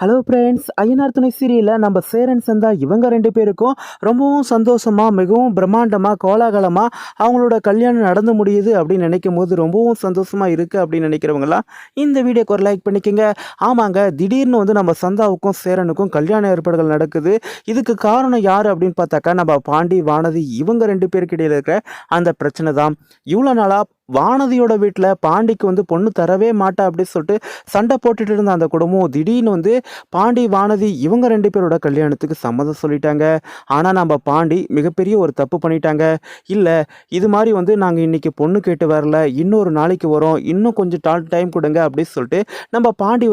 Hello friends, Ayyanar துணை சீரியலில் நம்ம சேரன் சந்தா இவங்க 2 பேருக்கும் ரொம்பவும் சந்தோஷமாக, மிகவும் பிரம்மாண்டமாக, கோலாகலமாக அவங்களோட கல்யாணம் நடந்து முடியுது அப்படின்னு நினைக்கும் போது ரொம்பவும் சந்தோஷமாக இருக்குது அப்படின்னு நினைக்கிறவங்களாம் இந்த வீடியோக்கு ஒரு லைக் பண்ணிக்கோங்க. ஆமாங்க, திடீர்னு நம்ம சந்தாவுக்கும் சேரனுக்கும் கல்யாண ஏற்பாடுகள் நடக்குது. இதுக்கு காரணம் யார் அப்படின்னு பார்த்தாக்கா நம்ம பாண்டி, வானதி இவங்க 2 பேருக்கு இடையில் இருக்கிற அந்த பிரச்சனை தான். இவ்வளோ நாளாக வானதியோட வீட்டில் பாண்டிக்கு பொண்ணு தரவே மாட்டா அப்படின்னு சொல்லிட்டு சண்டை போட்டுட்டு இருந்த அந்த குடும்பம் திடீர்னு பாண்டி, வானதி இவங்க 2 பேரோட கல்யாணத்துக்கு சம்மதம் சொல்லிட்டாங்க. ஆனால் நம்ம பாண்டி மிகப்பெரிய ஒரு தப்பு பண்ணிட்டாங்க. இல்லை, இது மாதிரி நாங்கள் இன்றைக்கி பொண்ணு கேட்டு வரல, இன்னொரு நாளைக்கு வரோம், இன்னும் கொஞ்சம் டைம் கொடுங்க அப்படின்னு சொல்லிட்டு நம்ம பாண்டி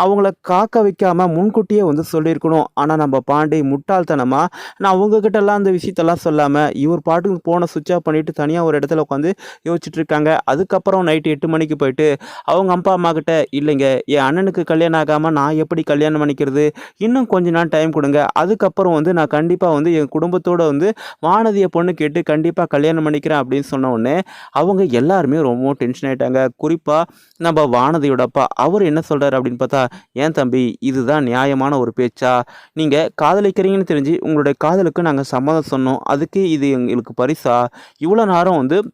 அவங்கள காக்க வைக்காமல் முன்கூட்டியே சொல்லியிருக்கணும். ஆனால் நம்ம பாண்டி முட்டாள்தனமாக நான் உங்ககிட்டலாம் அந்த விஷயத்தெல்லாம் சொல்லாமல் இவர் பாட்டுக்கு ஃபோனை சுவிட்ச் ஆஃப் பண்ணிவிட்டு தனியாக ஒரு இடத்துல உட்காந்து யோசிச்சுட்டு இருக்காங்க. அதுக்கப்புறம் நைட்டு 8 மணிக்கு போயிட்டு அவங்க அப்பா அம்மா கிட்ட, இல்லைங்க என் அண்ணனுக்கு கல்யாணம் ஆகாமல் நான் எப்படி கல்யாணம் பண்ணிக்கிறது, இன்னும் கொஞ்ச நாள் டைம் கொடுங்க, அதுக்கப்புறம் நான் கண்டிப்பாக என் குடும்பத்தோடு வானதியை பொண்ணு கேட்டு கண்டிப்பாக கல்யாணம் பண்ணிக்கிறேன் அப்படின்னு சொன்ன உடனே அவங்க எல்லாருமே ரொம்ப டென்ஷன் ஆகிட்டாங்க. குறிப்பாக நம்ம வானதியோட அப்பா அவர் என்ன சொல்கிறார் அப்படின்னு பார்த்தா, ஏன் தம்பி இதுதான் நியாயமான ஒரு பேச்சா, நீங்கள் காதலிக்கிறீங்கன்னு தெரிஞ்சு உங்களுடைய காதலுக்கு நாங்கள் சம்மதம் சொன்னோம், அதுக்கு இது எங்களுக்கு பரிசா, இவ்வளோ நேரம்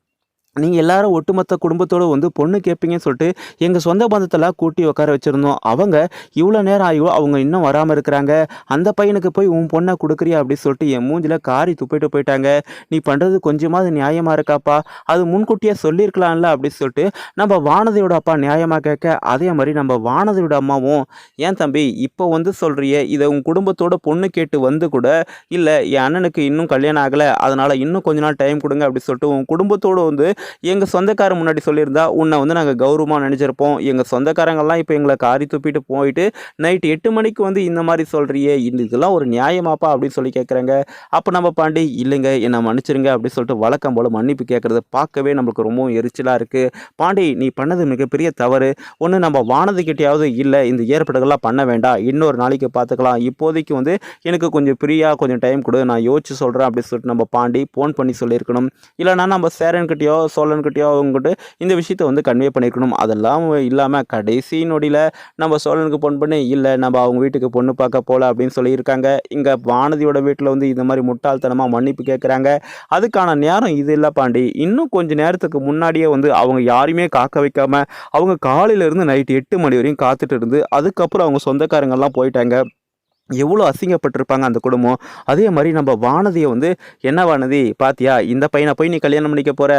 நீங்கள் எல்லாரும் ஒட்டுமொத்த குடும்பத்தோடு பொண்ணு கேட்பீங்கன்னு சொல்லிட்டு எங்கள் சொந்த பந்தத்தெல்லாம் கூட்டி உட்கார வச்சுருந்தோம், அவங்க இவ்வளோ நேரம் ஆகியும் அவங்க இன்னும் வராமல் இருக்கிறாங்க, அந்த பையனுக்கு போய் உன் பொண்ணை கொடுக்குறியா அப்படின்னு சொல்லிட்டு என் மூஞ்சில் காரி துப்பிட்டு போயிட்டாங்க, நீ பண்ணுறது கொஞ்சமாவது நியாயமாக இருக்காப்பா, அது முன்கூட்டியே சொல்லியிருக்கலாம்ல அப்படின்னு சொல்லிட்டு நம்ம வானதியோட அப்பா நியாயமாக கேட்க, அதே மாதிரி நம்ம வானதியோட அம்மாவும், ஏன் தம்பி இப்போ சொல்கிறியே இதை உன் குடும்பத்தோட பொண்ணு கேட்டு கூட, இல்லை என் அண்ணனுக்கு இன்னும் கல்யாணம் ஆகலை, அதனால் இன்னும் கொஞ்ச நாள் டைம் கொடுங்க அப்படின்னு சொல்லிட்டு உன் குடும்பத்தோடு எங்கள் சொந்தக்காரன் முன்னாடி சொல்லியிருந்தா உன்னை நாங்கள் கௌரவமாக நினச்சிருப்போம், எங்கள் சொந்தக்காரங்கள்லாம் இப்போ எங்களை காரி துப்பிட்டு போயிட்டு நைட்டு 8 மணிக்கு இந்த மாதிரி சொல்கிறியே, இதெல்லாம் ஒரு நியாயமாப்பா அப்படின்னு சொல்லி கேட்குறாங்க. அப்போ நம்ம பாண்டி, இல்லைங்க என்னை மன்னிச்சிருங்க அப்படின்னு சொல்லிட்டு வழக்கம் போல் மன்னிப்பு கேட்குறது பார்க்கவே நம்மளுக்கு ரொம்பவும் எரிச்சலாக இருக்குது. பாண்டி, நீ பண்ணது மிகப்பெரிய தவறு, ஒன்று நம்ம வானதிக்கிட்டையாவது இல்லை இந்த ஏற்பாடுகள்லாம் பண்ண வேண்டாம், இன்னொரு நாளைக்கு பார்த்துக்கலாம், இப்போதைக்கு எனக்கு கொஞ்சம் ஃப்ரீயாக கொஞ்சம் டைம் கொடு, நான் யோசிச்சு சொல்கிறேன் அப்படின்னு சொல்லிட்டு நம்ம பாண்டி ஃபோன் பண்ணி சொல்லியிருக்கணும். இல்லைனா நம்ம சேரன்கிட்டையோ சோழன்கிட்டயோ அவங்ககிட்ட இந்த விஷயத்தை கன்வே பண்ணியிருக்கணும். அதெல்லாம் இல்லாமல் கடைசி நொடியில் நம்ம சோழனுக்கு ஃபோன் பண்ணி, இல்லை நம்ம அவங்க வீட்டுக்கு பொண்ணு பார்க்க போகல அப்படின்னு சொல்லியிருக்காங்க. இங்கே வானதியோட வீட்டில் இந்த மாதிரி முட்டாள்தனமாக மன்னிப்பு கேட்குறாங்க. அதுக்கான நேரம் இது இல்லை பாண்டி, இன்னும் கொஞ்சம் நேரத்துக்கு முன்னாடியே அவங்க யாரையுமே காக்க வைக்காமல் அவங்க காலையிலேருந்து நைட்டு 8 மணி வரையும் காத்துட்டு இருந்து அதுக்கப்புறம் அவங்க சொந்தக்காரங்கள்லாம் போயிட்டாங்க. எவ்வளோ அசிங்கப்பட்டிருப்பாங்க அந்த குடும்பம். அதே மாதிரி நம்ம வானதியை என்ன வானதி பாத்தியா, இந்த பையனை போய் நீ கல்யாணம் பண்ணிக்க போகிற,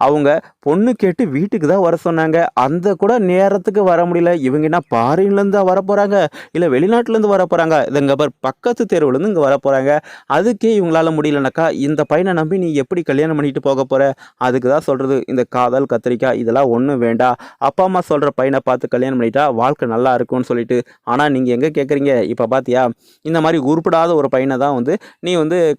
அவங்க பொண்ணு கேட்டு வீட்டுக்கு தான் வர சொன்னாங்க, அந்த கூட நேரத்துக்கு வர முடியல, இவங்க என்ன ஃபாரின்லேருந்து தான் வர போகிறாங்க, இல்லை வெளிநாட்டிலேருந்து வர போகிறாங்க, இதுங்க பக்கத்து தெருவுலேருந்து இங்கே வர போகிறாங்க, அதுக்கே இவங்களால முடியலனாக்கா இந்த பையனை நம்பி நீ எப்படி கல்யாணம் பண்ணிட்டு போக போகிற, அதுக்கு தான் சொல்கிறது இந்த காதல் கத்திரிக்காய் இதெல்லாம் ஒன்றும் வேண்டாம், அப்பா அம்மா சொல்கிற பையனை பார்த்து கல்யாணம் பண்ணிட்டா வாழ்க்கை நல்லா இருக்கும்னு சொல்லிட்டு. ஆனால் நீங்கள் எங்கே கேட்குறீங்க, இப்போ பார்த்தியா இந்த மாதிரி உருப்படாத ஒரு பையனை தான் நீ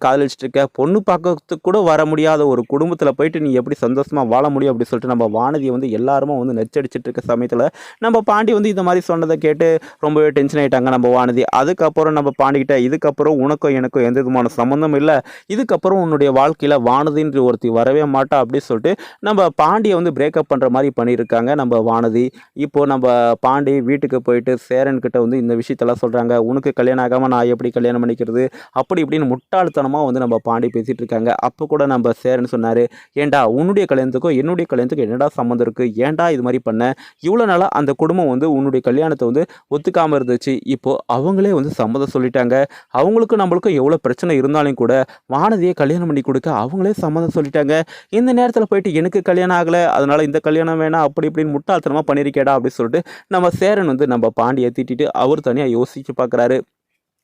காதலிச்சுட்டு இருக்க, பொண்ணு பார்க்கறதுக்கு கூட வர முடியாத ஒரு குடும்பத்தில் போயிட்டு நீ எப்படி சந்தோஷமாக வாழ முடியும் அப்படின்னு சொல்லிட்டு நம்ம வானதியை எல்லாருமே நெச்சடிச்சிட்டு இருக்க சமயத்தில் நம்ம பாண்டி இந்த மாதிரி சொன்னதை கேட்டு ரொம்பவே டென்ஷன் ஆகிட்டாங்க நம்ம வானதி. அதுக்கப்புறம் நம்ம பாண்டிக்கிட்ட, இதுக்கப்புறம் உனக்கும் எனக்கும் எந்த விதமான சம்மந்தமும் இல்லை, இதுக்கப்புறம் உன்னுடைய வாழ்க்கையில் வானதின்ற ஒருத்தி வரவே மாட்டா அப்படின்னு சொல்லிட்டு நம்ம பாண்டியை பிரேக்கப் பண்ணுற மாதிரி பண்ணியிருக்காங்க நம்ம வானதி. இப்போது நம்ம பாண்டி வீட்டுக்கு போயிட்டு சேரன்கிட்ட இந்த விஷயத்தெல்லாம் சொல்கிறாங்க, உனக்கு கல்யாணம் ஆகாமல் நான் எப்படி கல்யாணம் பண்ணிக்கிறது அப்படி இப்படின்னு முட்டாள்தனமாக நம்ம பாண்டி பேசிகிட்டு இருக்காங்க. அப்போ கூட நம்ம சேரன் சொன்னார், ஏண்டா உன்னுடைய கல்யாணத்துக்கும் என்னுடைய கல்யாணத்துக்கும் என்னடா சம்மந்தம் இருக்குது, ஏண்டா இது மாதிரி பண்ண, இவ்வளோ நாளாக அந்த குடும்பம் உன்னுடைய கல்யாணத்தை ஒத்துக்காமல் இருந்துச்சு, இப்போது அவங்களே சம்மதம் சொல்லிட்டாங்க, அவங்களுக்கும் நம்மளுக்கும் எவ்வளோ பிரச்சனை இருந்தாலும் கூட வானதியை கல்யாணம் பண்ணி கொடுக்க அவங்களே சம்மதம் சொல்லிட்டாங்க, இந்த நேரத்தில் போயிட்டு எனக்கு கல்யாணம் ஆகலை அதனால் இந்த கல்யாணம் வேணாம் அப்படி இப்படின்னு முட்டாள்தனமாக பண்ணியிருக்கேடா அப்படின்னு சொல்லிட்டு நம்ம சேரன் நம்ம பாண்டியை திட்டிட்டு அவர் தனியாக யோசிச்சு பார்க்குறாரு.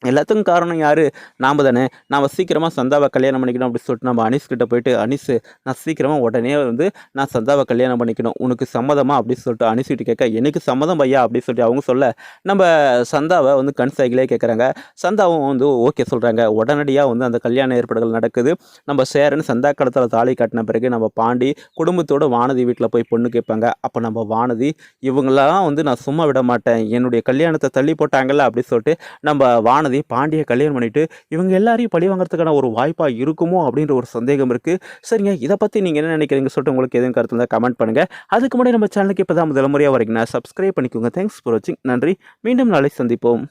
எல்லாத்துக்கும் காரணம் யார், நாம் தானே, நாம் சீக்கிரமாக சந்தாவை கல்யாணம் பண்ணிக்கணும் அப்படின்னு சொல்லிட்டு நம்ம அனீஸ்கிட்ட போயிட்டு, அனீஸ் நான் சீக்கிரமாக உடனே நான் சந்தாவை கல்யாணம் பண்ணிக்கணும், உனக்கு சம்மதமா அப்படின்னு சொல்லிட்டு அனீஸ்கிட்ட கேட்க, எனக்கு சம்மதம் பையா அப்படின்னு சொல்லிட்டு அவங்க சொல்ல நம்ம சந்தாவை கண் சைக்கிளே கேட்குறாங்க. சந்தாவும் ஓகே சொல்கிறாங்க. உடனடியாக அந்த கல்யாண ஏற்பாடுகள் நடக்குது. நம்ம சேரன் சந்தா கடத்தில் தாலி காட்டின பிறகு நம்ம பாண்டி குடும்பத்தோடு வானதி வீட்டில் போய் பொண்ணு கேட்பாங்க. அப்போ நம்ம வானதி, இவங்களாம் நான் சும்மா விட மாட்டேன், என்னுடைய கல்யாணத்தை தள்ளி போட்டாங்கல்ல அப்படின்னு சொல்லிட்டு நம்ம வானதி பாண்டியை கல்யாணம் பண்ணிட்டு இவங்க எல்லாரையும் பழி வாங்குறதுக்கான ஒரு வாய்ப்பாக இருக்குமோ அப்படின்ற ஒரு சந்தேகம் இருக்குது. சரிங்க, இதை பற்றி நீங்கள் என்ன நினைக்கிறீங்க சொல்லிட்டு உங்களுக்கு எதுவும் கருத்து இருந்தால் கமெண்ட் பண்ணுங்கள். அதுக்கு முன்னாடி நம்ம சேனலுக்கு இப்போ தான் முதல் முறையாக வரீங்கன்னா சப்ஸ்கிரைப் பண்ணிக்கோங்க. தேங்க்ஸ் ஃபார் வாட்சிங். நன்றி. மீண்டும் நாளை சந்திப்போம்.